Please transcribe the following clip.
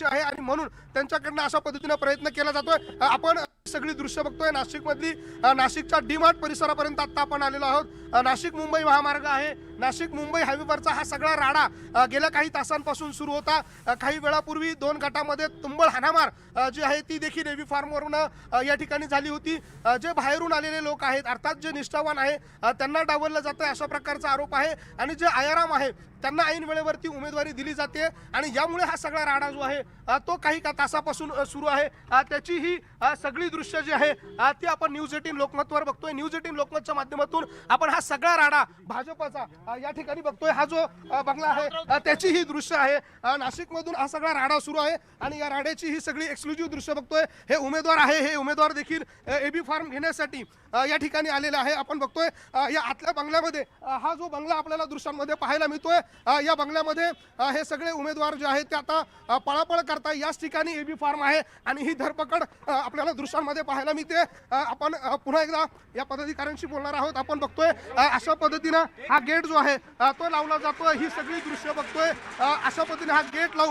आहे आणि म्हणून त्यांच्याकडनं अशा पद्धतीने प्रयत्न केला जातोय। आपण सगळी दृश्य बघतोय नाशिक मधली, नाशिकच्या डीमार्ट परिसरापर्यंत आता आपण आलेलो आहोत। नाशिक मुंबई महामार्ग आहे, नाशिक मुंबई हायवेवरचा हा सगळा राडा गेल्या काही तासांपासून सुरू होता। काही वेळापूर्वी 2 गटामध्ये तुंबळ हाणामार जी आहे ती देखील एबी फार्मवरून या ठिकाणी झाली होती। जे बाहेरून आलेले लोक आहेत अर्थात जे निष्ठावान आहे त्यांना डावललं जातं अशा प्रकारचा आरोप आहे आणि जे आयाराम आहे त्यांना ऐन वेळेवरती उमेदवारी दिली जाते आणि यामुळे हा सगळा राडा जो आहे तो काही तासापासून सुरू आहे। त्याची ही सगळी दृश्य जी आहे ती आपण न्यूज 18 लोकमतवर बघतोय। न्यूज 18 लोकमतच्या माध्यमातून आपण हा सगळा राडा भाजपचा या ठिकाणी बघतोय। हा जो बंगला आहे त्याची ही दृश्य आहे। नाशिकमधून हा सगळा राडा सुरू आहे आणि या राड्याची ही सगळी एक्सक्लुझिव्ह दृश्य बघतोय। हे उमेदवार आहे, हे उमेदवार देखील एबी फार्म घेण्यासाठी या ठिकाणी आलेले आहे। आपण बघतोय या आतल्या बंगल्यामध्ये हा जो बंगला आपल्याला दृश्यांमध्ये पाहायला मिळतोय या बंगल्यामध्ये हे सगळे उमेदवार जे आहेत ते आता पळापळ करताय। याच ठिकाणी एबी फार्म आहे आणि ही धरपकड आपल्याला दृश्यांमध्ये पाहायला मिळते। आपण पुन्हा एकदा या पदाधिकाऱ्यांशी बोलणार आहोत। आपण बघतोय अशा पद्धतीनं हा गेट जो आहे तो लावला जातोय। ही सगळी दृश्य बघतोय अशा पद्धतीने हा गेट लावून